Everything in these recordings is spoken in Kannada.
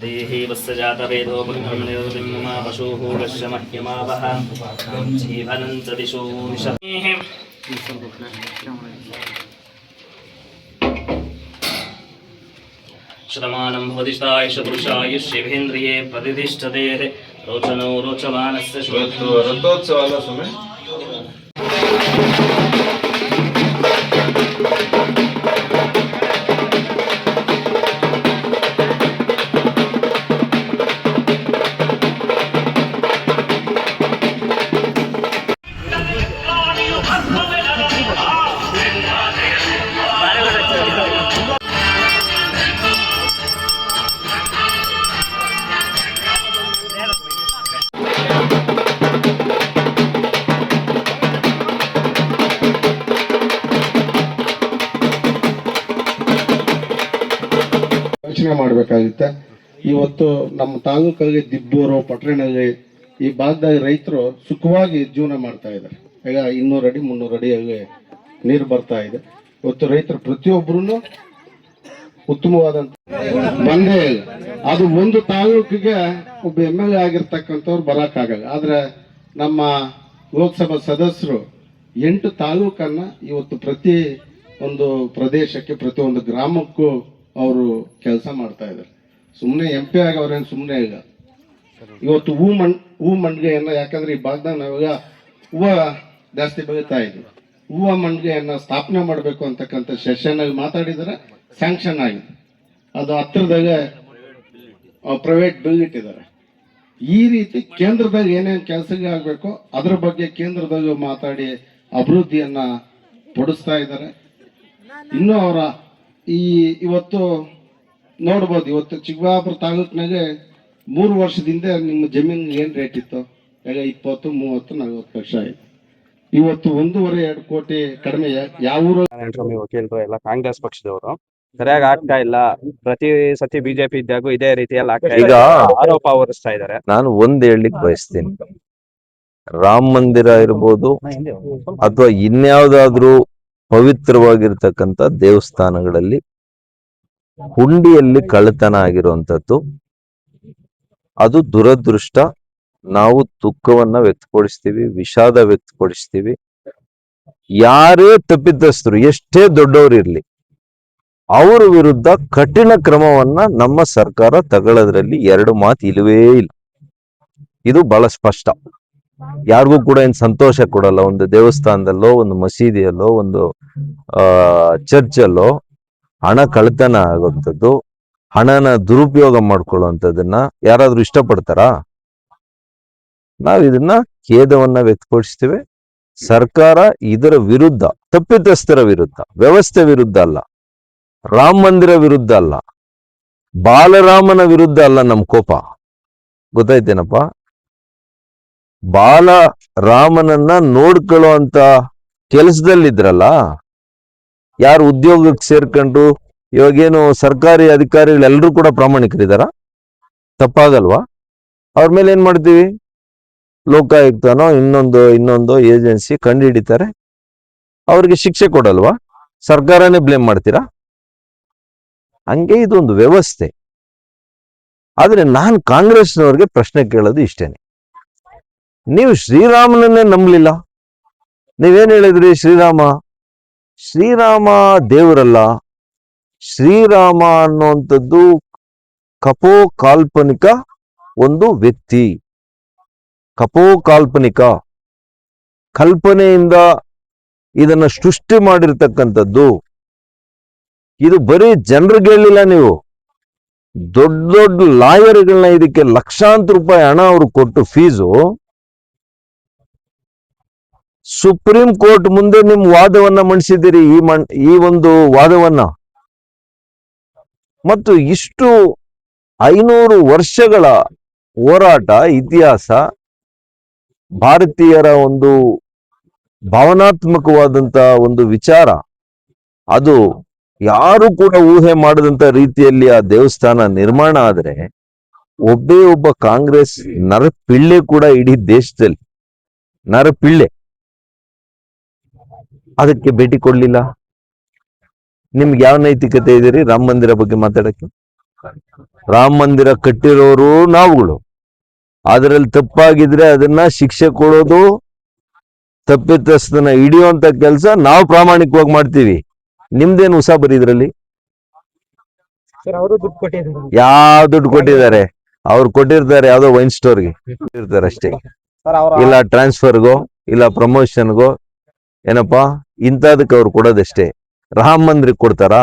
देहि वस्य जातवेदो ब्रह्मनिर्दिम्मा पशुः वश्य मह्यमावः जीवनं च दिशो निशमेः श्रमानं भवदिष्टायुष पुरुषायुष्येन्द्रिये प्रतिष्ठते रोचनो रोचमानस्य रथोत्सव अಲ್ಲ ಸುಮ್ಮನೆ ಮಾಡಬೇಕಾಗುತ್ತೆ. ಇವತ್ತು ನಮ್ಮ ತಾಲೂಕಲ್ಲಿ ದಿಬ್ಬೂರು ಪಟ್ಟಣದಲ್ಲಿ ಈ ಭಾಗದಾಗ ರೈತರು ಸುಖವಾಗಿ ಜೀವನ ಮಾಡ್ತಾ ಇದ್ದಾರೆ. ಈಗ 200 ಅಡಿ 300 ಅಡಿಯಲ್ಲಿ ನೀರು ಬರ್ತಾ ಇದೆ. ಇವತ್ತು ರೈತರು ಪ್ರತಿಯೊಬ್ಬರು ಉತ್ತಮವಾದಂತ ಬಂದೇ ಇಲ್ಲ. ಅದು ಒಂದು ತಾಲೂಕಿಗೆ ಒಬ್ಬ MLA ಆಗಿರ್ತಕ್ಕಂಥವ್ರು ಬರೋಕ್ಕಾಗಲ್ಲ. ಆದ್ರೆ ನಮ್ಮ ಲೋಕಸಭಾ ಸದಸ್ಯರು 8 ತಾಲೂಕನ್ನ ಇವತ್ತು ಪ್ರತಿ ಒಂದು ಪ್ರದೇಶಕ್ಕೆ ಪ್ರತಿ ಒಂದು ಗ್ರಾಮಕ್ಕೂ ಅವರು ಕೆಲಸ ಮಾಡ್ತಾ ಇದ್ದಾರೆ. ಸುಮ್ಮನೆ MP ಆಗವ್ರೇನು ಸುಮ್ಮನೆ ಇಲ್ಲ. ಇವತ್ತು ಹೂ ಮಂಡಿಗೆಯನ್ನ, ಯಾಕಂದ್ರೆ ಈ ಭಾಗದಾಗ ನಾವೀಗ ಹೂವು ಜಾಸ್ತಿ ಬೆಳೀತಾ ಇದ್ವಿ, ಹೂವು ಮಂಡಿಗೆಯನ್ನ ಸ್ಥಾಪನೆ ಮಾಡಬೇಕು ಅಂತಕ್ಕಂಥ ಸೆಷನ್ ಅಲ್ಲಿ ಮಾತಾಡಿದರೆ ಸ್ಯಾಂಕ್ಷನ್ ಆಗಿದೆ. ಅದು ಹತ್ತಿರದಾಗೆ ಪ್ರೈವೇಟ್ ಬಿಲ್ ಇಟ್ಟಿದ್ದಾರೆ. ಈ ರೀತಿ ಕೇಂದ್ರದಾಗ ಏನೇನು ಕೆಲಸಗಳು ಆಗಬೇಕು ಅದ್ರ ಬಗ್ಗೆ ಕೇಂದ್ರದಾಗ ಮಾತಾಡಿ ಅಭಿವೃದ್ಧಿಯನ್ನ ಪಡಿಸ್ತಾ ಇದ್ದಾರೆ. ಇನ್ನೂ ಅವರ ಇವತ್ತು ನೋಡ್ಬೋದು, ಇವತ್ತು ಚಿಕ್ಕಬಳ್ಳಾಪುರ ತಾಲೂಕಿನಾಗೆ 3 ವರ್ಷದಿಂದ ನಿಮ್ಮ ಜಮೀನು ಏನು ರೇಟ್ ಇತ್ತು, ಈಗ 20, 30, 40 ಲಕ್ಷ ಆಯ್ತು. ಇವತ್ತು 1.5-2 ಕೋಟಿ ಕಡಿಮೆ. ಯಾವ ಊರು ವಕೀಲರು ಎಲ್ಲ ಕಾಂಗ್ರೆಸ್ ಪಕ್ಷದವರು ಸರಿಯಾಗಿ ಆಗ್ತಾ ಇಲ್ಲ. ಪ್ರತಿ ಸತಿ ಬಿಜೆಪಿ ಇದ್ದಾಗೂ ಇದೇ ರೀತಿಯಲ್ಲಿ ಆಗ್ತಾ ಈಗ ಆರೋಪ ಹೊರಿಸ್ತಾ ಇದ್ದಾರೆ. ನಾನು ಒಂದ್ ಹೇಳಲಿಕ್ಕೆ ಬಯಸ್ತೀನಿ, ರಾಮ ಮಂದಿರ ಇರ್ಬೋದು ಅಥವಾ ಇನ್ಯಾವುದಾದ್ರೂ ಪವಿತ್ರವಾಗಿರ್ತಕ್ಕಂಥ ದೇವಸ್ಥಾನಗಳಲ್ಲಿ ಹುಂಡಿಯಲ್ಲಿ ಕಳ್ಳತನ ಆಗಿರುವಂತದ್ದು ಅದು ದುರದೃಷ್ಟ. ನಾವು ದುಃಖವನ್ನ ವ್ಯಕ್ತಪಡಿಸ್ತೀವಿ, ವಿಷಾದ ವ್ಯಕ್ತಪಡಿಸ್ತೀವಿ. ಯಾರೇ ತಪ್ಪಿತಸ್ಥರು ಎಷ್ಟೇ ದೊಡ್ಡವರಿರ್ಲಿ ಅವರ ವಿರುದ್ಧ ಕಠಿಣ ಕ್ರಮವನ್ನ ನಮ್ಮ ಸರ್ಕಾರ ತಗೊಳ್ಳೋದ್ರಲ್ಲಿ 2 ಮಾತು ಇಲ್ಲವೇ ಇಲ್ಲ. ಇದು ಬಹಳ ಸ್ಪಷ್ಟ. ಯಾರಿಗೂ ಕೂಡ ಏನ್ ಸಂತೋಷ ಕೊಡಲ್ಲ. ಒಂದು ದೇವಸ್ಥಾನದಲ್ಲೋ, ಒಂದು ಮಸೀದಿಯಲ್ಲೋ, ಒಂದು ಚರ್ಚಲ್ಲೋ ಹಣ ಕಳ್ಳತನ ಆಗುವಂಥದ್ದು, ಹಣನ ದುರುಪಯೋಗ ಮಾಡ್ಕೊಳ್ಳುವಂಥದ್ದನ್ನ ಯಾರಾದ್ರೂ ಇಷ್ಟಪಡ್ತಾರಾ? ನಾವ್ ಇದನ್ನ ಖೇದವನ್ನ ವ್ಯಕ್ತಪಡಿಸ್ತೇವೆ. ಸರ್ಕಾರ ಇದರ ವಿರುದ್ಧ, ತಪ್ಪಿತಸ್ಥರ ವಿರುದ್ಧ, ವ್ಯವಸ್ಥೆ ವಿರುದ್ಧ ಅಲ್ಲ, ರಾಮ ಮಂದಿರ ವಿರುದ್ಧ ಅಲ್ಲ, ಬಾಲರಾಮನ ವಿರುದ್ಧ ಅಲ್ಲ ನಮ್ ಕೋಪ. ಗೊತ್ತಾಯ್ತೇನಪ್ಪ? ಬಾಲರಾಮನನ್ನ ನೋಡ್ಕೊಳ್ಳುವಂತ ಕೆಲಸದಲ್ಲಿದ್ರಲ್ಲ, ಯಾರು ಉದ್ಯೋಗಕ್ಕೆ ಸೇರ್ಕೊಂಡು ಇವಾಗೇನು ಸರ್ಕಾರಿ ಅಧಿಕಾರಿಗಳೆಲ್ಲರೂ ಕೂಡ ಪ್ರಾಮಾಣಿಕರಿದಾರ? ತಪ್ಪಾಗಲ್ವಾ? ಅವ್ರ ಮೇಲೆ ಏನ್ ಮಾಡ್ತೀವಿ? ಲೋಕಾಯುಕ್ತನೋ ಇನ್ನೊಂದು ಏಜೆನ್ಸಿ ಕಂಡು ಹಿಡಿತಾರೆ, ಅವ್ರಿಗೆ ಶಿಕ್ಷೆ ಕೊಡಲ್ವಾ? ಸರ್ಕಾರನೇ ಬ್ಲೇಮ್ ಮಾಡ್ತೀರಾ? ಹಂಗೆ ಇದೊಂದು ವ್ಯವಸ್ಥೆ. ಆದ್ರೆ ನಾನು ಕಾಂಗ್ರೆಸ್ನವ್ರಿಗೆ ಪ್ರಶ್ನೆ ಕೇಳೋದು ಇಷ್ಟೇನೆ. ನೀವು ಶ್ರೀರಾಮನನ್ನೇ ನಂಬಲಿಲ್ಲ. ನೀವೇನ್ ಹೇಳಿದ್ರಿ? ಶ್ರೀರಾಮ ದೇವರಲ್ಲ. ಶ್ರೀರಾಮ ಅನ್ನುವಂಥದ್ದು ಕಾಲ್ಪನಿಕ ಒಂದು ವ್ಯಕ್ತಿ, ಕಾಲ್ಪನಿಕ ಕಲ್ಪನೆಯಿಂದ ಇದನ್ನ ಸೃಷ್ಟಿ ಮಾಡಿರ್ತಕ್ಕಂಥದ್ದು. ಇದು ಬರೀ ಜನರಿಗೆ ಹೇಳಿಲ್ಲ, ನೀವು ದೊಡ್ಡ ದೊಡ್ಡ ಲಾಯರ್ಗಳನ್ನ ಇದಕ್ಕೆ ಲಕ್ಷಾಂತರ ರೂಪಾಯಿ ಹಣ ಅವರು ಕೊಟ್ಟು ಫೀಸು ಸುಪ್ರೀಂ ಕೋರ್ಟ್ ಮುಂದೆ ನಿಮ್ ವಾದವನ್ನ ಮಂಡಿಸಿದ್ದೀರಿ. ಈ ಒಂದು ವಾದವನ್ನ ಮತ್ತು ಇಷ್ಟು 500 ವರ್ಷಗಳ ಹೋರಾಟ ಇತಿಹಾಸ, ಭಾರತೀಯರ ಒಂದು ಭಾವನಾತ್ಮಕವಾದಂತ ಒಂದು ವಿಚಾರ, ಅದು ಯಾರು ಕೂಡ ಊಹೆ ಮಾಡದಂತ ರೀತಿಯಲ್ಲಿ ಆ ದೇವಸ್ಥಾನ ನಿರ್ಮಾಣ ಆದ್ರೆ ಒಬ್ಬ ಕಾಂಗ್ರೆಸ್ ನರಪಿಳ್ಳೆ ಕೂಡ ಇಡೀ ದೇಶದಲ್ಲಿ ನರಪಿಳ್ಳೆ ಅದಕ್ಕೆ ಭೇಟಿ ಕೊಡ್ಲಿಲ್ಲ. ನಿಮ್ಗೆ ಯಾವ ನೈತಿಕತೆ ಇದೀರಿ ರಾಮ ಮಂದಿರ ಬಗ್ಗೆ ಮಾತಾಡಕ್ಕೆ? ರಾಮ ಮಂದಿರ ಕಟ್ಟಿರೋರು ನಾವುಗಳು. ಅದರಲ್ಲಿ ತಪ್ಪಾಗಿದ್ರೆ ಅದನ್ನ ಶಿಕ್ಷೆ ಕೊಡೋದು, ತಪ್ಪಿತಸ್ಥನ ಹಿಡಿಯುವಂತ ಕೆಲಸ ನಾವು ಪ್ರಾಮಾಣಿಕವಾಗಿ ಮಾಡ್ತೀವಿ. ನಿಮ್ದೇನು ಉಸಾಬರಿ ಇದ್ರಲ್ಲಿ? ಯಾವ ದುಡ್ಡು ಕೊಟ್ಟಿದ್ದಾರೆ? ಅವ್ರು ಕೊಟ್ಟಿರ್ತಾರೆ ಯಾವ್ದೋ ವೈನ್ ಸ್ಟೋರ್ಗೆ ಕೊಟ್ಟಿರ್ತಾರೆ ಅಷ್ಟೇ, ಇಲ್ಲ ಟ್ರಾನ್ಸ್ಫರ್ಗೋ ಇಲ್ಲ ಪ್ರಮೋಷನ್ಗೋ ಏನಪ್ಪಾ ಇಂಥದಕ್ಕೆ ಅವ್ರು ಕೊಡೋದಷ್ಟೇ. ರಾಮ ಮಂದಿರಕ್ಕೆ ಕೊಡ್ತಾರಾ?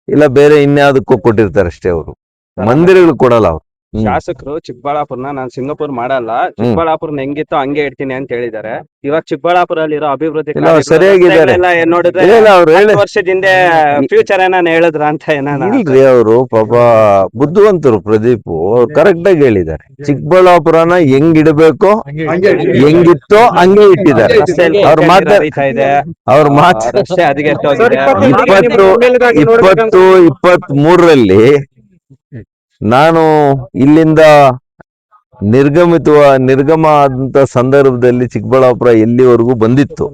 ಇಲ್ಲ ಬೇರೆ ಇನ್ಯಾವುದಕ್ಕೂ ಕೊಟ್ಟಿರ್ತಾರೆ ಅಷ್ಟೇ. ಅವರು ಮಂದಿರಗಳು ಕೊಡಲ್ಲ ಅವ್ರು. ಶಾಸಕರು ಚಿಕ್ಕಬಳ್ಳಾಪುರನ ನಾನು ಸಿಂಗಾಪುರ್ ಮಾಡಲ್ಲ, ಚಿಕ್ಕಬಳ್ಳಾಪುರನ ಹೆಂಗಿತ್ತು ಹಂಗೆ ಇಡ್ತೀನಿ ಅಂತ ಹೇಳಿದ್ದಾರೆ. ಇವಾಗ ಚಿಕ್ಕಬಳ್ಳಾಪುರಲ್ಲಿರೋ ಅಭಿವೃದ್ಧಿ ಇಲ್ಲ, ಸರಿಯಾಗಿದ್ದಾರೆ. ನೋಡಿದ್ರೆ ಇಲ್ಲ, ಅವ್ರು 10 ವರ್ಷದಿಂದ ಫ್ಯೂಚರ್ ಏನಾನ ಹೇಳಿದ್ರ ಅಂತ ಇಲ್ರಿ, ಅವರು ಪಾಪ ಬುದ್ಧಿವಂತರು. ಪ್ರದೀಪ್ ಅವ್ರು ಕರೆಕ್ಟ್ ಆಗಿ ಹೇಳಿದ್ದಾರೆ. ಚಿಕ್ಕಬಳ್ಳಾಪುರನ ಹೆಂಗ್ ಇಡಬೇಕೋ ಹೆಂಗಿತ್ತೋ ಹಂಗೆ ಇಟ್ಟಿದ್ದಾರೆ. ಅವ್ರ ಮಾತು ಅದಕ್ಕೆ 23ರಲ್ಲಿ ನಾನು ಇಲ್ಲಿಂದ ನಿರ್ಗಮ ಆದಂತ ಸಂದರ್ಭದಲ್ಲಿ ಚಿಕ್ಕಬಳ್ಳಾಪುರ ಎಲ್ಲಿವರೆಗೂ ಬಂದಿತ್ತು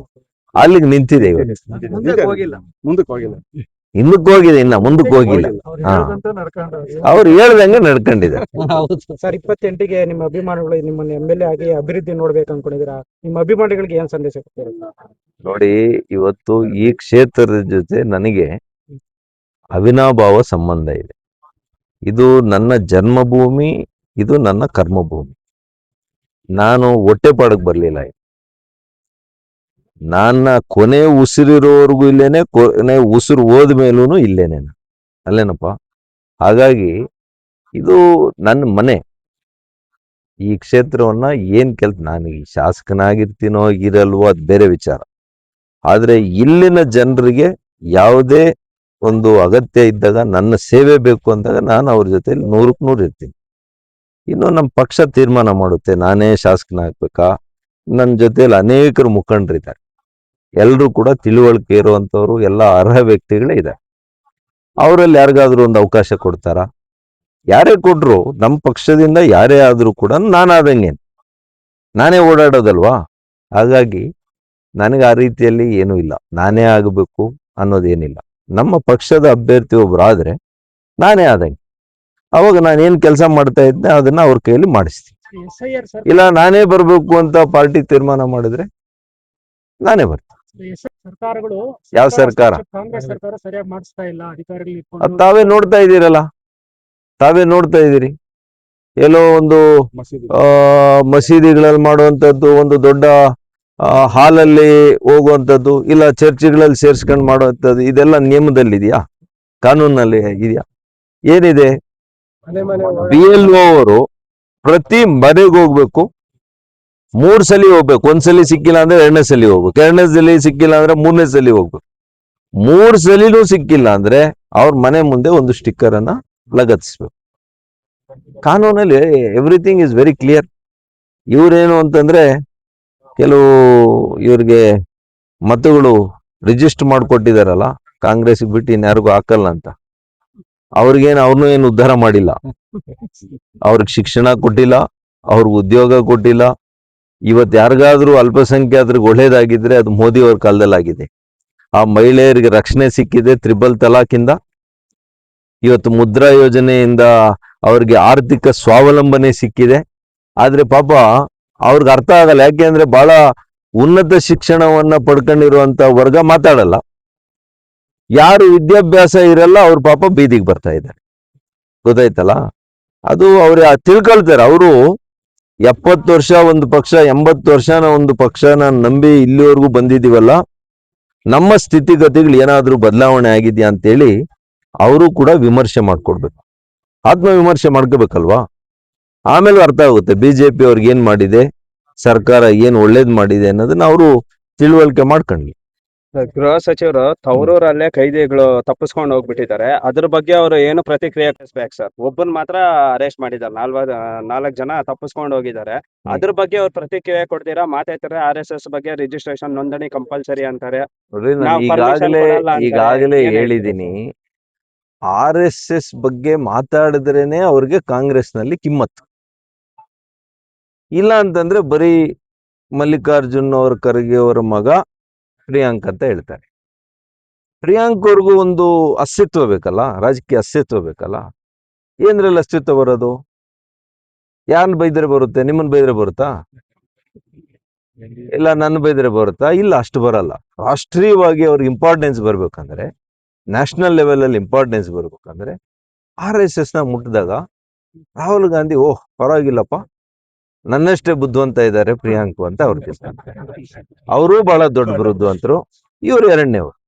ಅಲ್ಲಿಗೆ ನಿಂತಿದೆ. ಹಿಂದಕ್ಕೆ ಹೋಗಿದೆ, ಇನ್ನ ಮುಂದಕ್ಕೆ ಹೋಗಿಲ್ಲ. ಅವ್ರು ಹೇಳ್ದಂಗೆ ನಡ್ಕೊಂಡಿದ್ದಾರೆ. ಸರ್, 28ಗೆ ನಿಮ್ಮ ಅಭಿಮಾನಿಗಳು ನಿಮ್ಮನ್ನ MLA ಆಗಿ ಅಭಿವೃದ್ಧಿ ನೋಡ್ಬೇಕು ಅನ್ಕೊಂಡಿದ್ದೀರಾ? ನಿಮ್ಮ ಅಭಿಮಾನಿಗಳಿಗೆ ಏನ್ ಸಂದೇಶ ಕೊಡ್ತೀರಾ? ನೋಡಿ, ಇವತ್ತು ಈ ಕ್ಷೇತ್ರದ ಜೊತೆ ನನಗೆ ಅವಿನಾಭಾವ ಸಂಬಂಧ ಇದೆ. ಇದು ನನ್ನ ಜನ್ಮಭೂಮಿ, ಇದು ನನ್ನ ಕರ್ಮಭೂಮಿ. ನಾನು ಹೊಟ್ಟೆಪಾಡಕ್ ಬರ್ಲಿಲ್ಲ. ನನ್ನ ಕೊನೆ ಉಸಿರಿರೋವರೆಗೂ ಇಲ್ಲೇನೆ, ಕೊನೆ ಉಸಿರು ಹೋದ್ಮೇಲೂ ಇಲ್ಲೇನೆ, ಅಲ್ಲೇನಪ್ಪ. ಹಾಗಾಗಿ ಇದು ನನ್ನ ಮನೆ. ಈ ಕ್ಷೇತ್ರವನ್ನ ನಾನು ಈ ಶಾಸಕನಾಗಿರ್ತೀನೋ ಇರಲ್ವೋ ಅದು ಬೇರೆ ವಿಚಾರ. ಆದ್ರೆ ಇಲ್ಲಿನ ಜನರಿಗೆ ಯಾವುದೇ ಒಂದು ಅಗತ್ಯ ಇದ್ದಾಗ, ನನ್ನ ಸೇವೆ ಬೇಕು ಅಂದಾಗ ನಾನು ಅವ್ರ ಜೊತೆಲಿ 100ಕ್ಕೆ 100 ಇರ್ತೀನಿ. ಇನ್ನು ನಮ್ಮ ಪಕ್ಷ ತೀರ್ಮಾನ ಮಾಡುತ್ತೆ ನಾನೇ ಶಾಸಕನಾಗ್ಬೇಕಾ. ನನ್ನ ಜೊತೆಲಿ ಅನೇಕರು ಮುಖಂಡರಿದ್ದಾರೆ, ಎಲ್ಲರೂ ಕೂಡ ತಿಳುವಳಿಕೆ ಇರುವಂತವ್ರು, ಎಲ್ಲ ಅರ್ಹ ವ್ಯಕ್ತಿಗಳೇ ಇದ್ದಾರೆ. ಅವರಲ್ಲಿ ಯಾರಿಗಾದ್ರೂ ಒಂದು ಅವಕಾಶ ಕೊಡ್ತಾರಾ? ಯಾರೇ ಕೊಟ್ರು, ನಮ್ಮ ಪಕ್ಷದಿಂದ ಯಾರೇ ಆದ್ರೂ ಕೂಡ ನಾನಾದಂಗೆ ನಾನೇ ಓಡಾಡೋದಲ್ವಾ. ಹಾಗಾಗಿ ನನಗೆ ಆ ರೀತಿಯಲ್ಲಿ ಏನೂ ಇಲ್ಲ, ನಾನೇ ಆಗಬೇಕು ಅನ್ನೋದೇನಿಲ್ಲ. ನಮ್ಮ ಪಕ್ಷದ ಅಭ್ಯರ್ಥಿ ಒಬ್ರು ಆದ್ರೆ ನಾನೇ ಆದಂಗೆ. ಅವಾಗ ನಾನೇನ್ ಕೆಲಸ ಮಾಡ್ತಾ ಇದ್ದೆ ಅದನ್ನ ಅವ್ರ ಕೈಯಲ್ಲಿ ಮಾಡಿಸ್ತೀನಿ. ಇಲ್ಲ ನಾನೇ ಬರ್ಬೇಕು ಅಂತ ಪಾರ್ಟಿ ತೀರ್ಮಾನ ಮಾಡಿದ್ರೆ ನಾನೇ ಬರ್ತೀನಿ. ಸರ್ಕಾರಗಳು ಯಾವ ಸರ್ಕಾರ? ಕಾಂಗ್ರೆಸ್ ಸರ್ಕಾರ ಸರಿಯಾಗಿ ಮಾಡಿಸ್ತಾ ಇಲ್ಲ. ಅಧಿಕಾರಿಗಳು ಅದು ತಾವೇ ನೋಡ್ತಾ ಇದ್ದೀರಲ್ಲ, ತಾವೇ ನೋಡ್ತಾ ಇದ್ದೀರಿ. ಎಲ್ಲೋ ಒಂದು ಮಸೀದಿಗಳಲ್ಲಿ ಮಾಡುವಂಥದ್ದು, ಒಂದು ದೊಡ್ಡ ಹಾಲಲ್ಲಿ ಹೋಗುವಂಥದ್ದು, ಇಲ್ಲ ಚರ್ಚ್ಗಳಲ್ಲಿ ಸೇರ್ಸ್ಕೊಂಡು ಮಾಡುವಂಥದ್ದು, ಇದೆಲ್ಲ ನಿಯಮದಲ್ಲಿದೆಯಾ? ಕಾನೂನಲ್ಲಿ ಇದೆಯಾ? ಏನಿದೆ? BLO ಅವರು ಪ್ರತಿ ಮನೆಗೆ ಹೋಗ್ಬೇಕು, 3 ಸಲ ಹೋಗ್ಬೇಕು. 1 ಸಲ ಸಿಕ್ಕಿಲ್ಲ ಅಂದ್ರೆ 2ನೇ ಸಲ ಹೋಗ್ಬೇಕು, 2ನೇ ಸಲ ಸಿಕ್ಕಿಲ್ಲ ಅಂದ್ರೆ 3ನೇ ಸಲ ಹೋಗ್ಬೇಕು. 3 ಸಲಿನೂ ಸಿಕ್ಕಿಲ್ಲ ಅಂದ್ರೆ ಅವ್ರ ಮನೆ ಮುಂದೆ ಒಂದು ಸ್ಟಿಕ್ಕರ್ ಅನ್ನ ಲಗತ್ತಿಸ್ಬೇಕು. ಕಾನೂನಲ್ಲಿ ಎವ್ರಿಥಿಂಗ್ ಇಸ್ ವೆರಿ ಕ್ಲಿಯರ್. ಇವ್ರೇನು ಅಂತಂದ್ರೆ, ಕೆಲವು ಇವ್ರಿಗೆ ಮತಗಳು ರಿಜಿಸ್ಟರ್ ಮಾಡಿಕೊಟ್ಟಿದಾರಲ್ಲ, ಕಾಂಗ್ರೆಸ್ ಬಿಟ್ಟು ಇನ್ಯಾರಿಗೂ ಹಾಕಲ್ಲ ಅಂತ. ಅವ್ರನ್ನೂ ಏನು ಉದ್ಧಾರ ಮಾಡಿಲ್ಲ. ಅವ್ರಿಗೆ ಶಿಕ್ಷಣ ಕೊಟ್ಟಿಲ್ಲ, ಅವ್ರಿಗೆ ಉದ್ಯೋಗ ಕೊಟ್ಟಿಲ್ಲ. ಇವತ್ತು ಯಾರಿಗಾದ್ರೂ ಅಲ್ಪಸಂಖ್ಯಾತರಿಗೆ ಒಳ್ಳೇದಾಗಿದ್ರೆ ಅದು ಮೋದಿ ಅವ್ರ ಕಾಲದಲ್ಲಿ ಆಗಿದೆ. ಆ ಮಹಿಳೆಯರಿಗೆ ರಕ್ಷಣೆ ಸಿಕ್ಕಿದೆ ತ್ರಿಬಲ್ ತಲಾಖಿಂದ. ಇವತ್ತು ಮುದ್ರಾ ಯೋಜನೆಯಿಂದ ಅವ್ರಿಗೆ ಆರ್ಥಿಕ ಸ್ವಾವಲಂಬನೆ ಸಿಕ್ಕಿದೆ. ಆದ್ರೆ ಪಾಪ ಅವ್ರಿಗೆ ಅರ್ಥ ಆಗಲ್ಲ. ಯಾಕೆಂದ್ರೆ ಬಹಳ ಉನ್ನತ ಶಿಕ್ಷಣವನ್ನ ಪಡ್ಕೊಂಡಿರುವಂತ ವರ್ಗ ಮಾತಾಡಲ್ಲ. ಯಾರು ವಿದ್ಯಾಭ್ಯಾಸ ಇರಲ್ಲ ಅವ್ರ ಪಾಪ ಬೀದಿಗೆ ಬರ್ತಾ ಇದ್ದಾರೆ. ಗೊತ್ತಾಯ್ತಲ್ಲ? ಅದು ಅವ್ರು ತಿಳ್ಕೊಳ್ತಾರೆ. ಅವರು 70 ವರ್ಷ ಒಂದು ಪಕ್ಷ, 80 ವರ್ಷನ ಒಂದು ಪಕ್ಷನ ನಂಬಿ ಇಲ್ಲಿವರೆಗೂ ಬಂದಿದೀವಲ್ಲ, ನಮ್ಮ ಸ್ಥಿತಿಗತಿಗಳು ಏನಾದ್ರೂ ಬದಲಾವಣೆ ಆಗಿದ್ಯಾ ಅಂತೇಳಿ ಅವರು ಕೂಡ ವಿಮರ್ಶೆ ಮಾಡ್ಕೊಡ್ಬೇಕು, ಆತ್ಮವಿಮರ್ಶೆ ಮಾಡ್ಕೋಬೇಕಲ್ವಾ. ಆಮೇಲೆ ಅರ್ಥ ಆಗುತ್ತೆ ಬಿಜೆಪಿ ಅವ್ರಿಗೆ ಏನ್ ಮಾಡಿದೆ, ಸರ್ಕಾರ ಏನ್ ಒಳ್ಳೇದ್ ಮಾಡಿದೆ ಅನ್ನೋದನ್ನ ಅವರು ತಿಳುವಳಿಕೆ ಮಾಡ್ಕೊಂಡ್ಲಿ. ಗೃಹ ಸಚಿವರು ತವರೂರಲ್ಲೇ ಕೈದಿಗಳು ತಪ್ಪಿಸ್ಕೊಂಡು ಹೋಗ್ಬಿಟ್ಟಿದ್ದಾರೆ. ಅದ್ರ ಬಗ್ಗೆ ಅವರು ಏನು ಪ್ರತಿಕ್ರಿಯೆ ಕಳಿಸ್ಬೇಕು ಸರ್? ಒಬ್ಬನ್ ಮಾತ್ರ ಅರೆಸ್ಟ್ ಮಾಡಿದ್ದಾರೆ, 4 ಜನ ತಪ್ಪಿಸ್ಕೊಂಡು ಹೋಗಿದ್ದಾರೆ. ಅದ್ರ ಬಗ್ಗೆ ಅವ್ರು ಪ್ರತಿಕ್ರಿಯೆ ಕೊಡ್ತೀರಾ? ಮಾತಾಡ್ತಾರೆ RSS ಬಗ್ಗೆ ರಿಜಿಸ್ಟ್ರೇಷನ್ ನೋಂದಣಿ ಕಂಪಲ್ಸರಿ ಅಂತಾರೆ. ನೋಡ್ರಿ, ನಾನು ಈಗಾಗಲೇ ಹೇಳಿದ್ದೀನಿ, RSS ಬಗ್ಗೆ ಮಾತಾಡಿದ್ರೇನೆ ಅವ್ರಿಗೆ ಕಾಂಗ್ರೆಸ್ನಲ್ಲಿ ಕಿಮ್ಮತ್ತು. ಇಲ್ಲ ಅಂತಂದ್ರೆ ಬರೀ ಮಲ್ಲಿಕಾರ್ಜುನ್ ಅವ್ರ ಖರ್ಗೆ ಅವರ ಮಗ ಪ್ರಿಯಾಂಕ್ ಅಂತ ಹೇಳ್ತಾರೆ. ಪ್ರಿಯಾಂಕ್ ಅವ್ರಿಗೂ ಒಂದು ಅಸ್ತಿತ್ವ ಬೇಕಲ್ಲ, ರಾಜಕೀಯ ಅಸ್ತಿತ್ವ ಬೇಕಲ್ಲ. ಏನ್ರಲ್ಲಿ ಅಸ್ತಿತ್ವ ಬರೋದು? ಯಾರನ್ನ ಬೈದ್ರೆ ಬರುತ್ತೆ? ನಿಮ್ಮನ್ನ ಬೈದ್ರೆ ಬರುತ್ತಾ? ಇಲ್ಲ ನನ್ನ ಬೈದ್ರೆ ಬರುತ್ತಾ? ಇಲ್ಲ, ಅಷ್ಟು ಬರಲ್ಲ. ರಾಷ್ಟ್ರೀಯವಾಗಿ ಅವ್ರಿಗೆ ಇಂಪಾರ್ಟೆನ್ಸ್ ಬರ್ಬೇಕಂದ್ರೆ, ನ್ಯಾಷನಲ್ ಲೆವೆಲ್ ಅಲ್ಲಿ ಇಂಪಾರ್ಟೆನ್ಸ್ ಬರ್ಬೇಕಂದ್ರೆ RSS ನ ಮುಟ್ಟಿದಾಗ ರಾಹುಲ್ ಗಾಂಧಿ ಪರವಾಗಿಲ್ಲಪ್ಪ, ನನ್ನಷ್ಟೇ ಬುದ್ಧಿವಂತ ಇದ್ದಾರೆ ಪ್ರಿಯಾಂಕ್ ಅಂತ ಅವ್ರು ತಿಳ್ಕೊಂತಾರೆ. ಅವರೂ ಬಹಳ ದೊಡ್ಡ ಬುದ್ಧಿವಂತರು, ಇವ್ರು ಎರಡನೇವರು.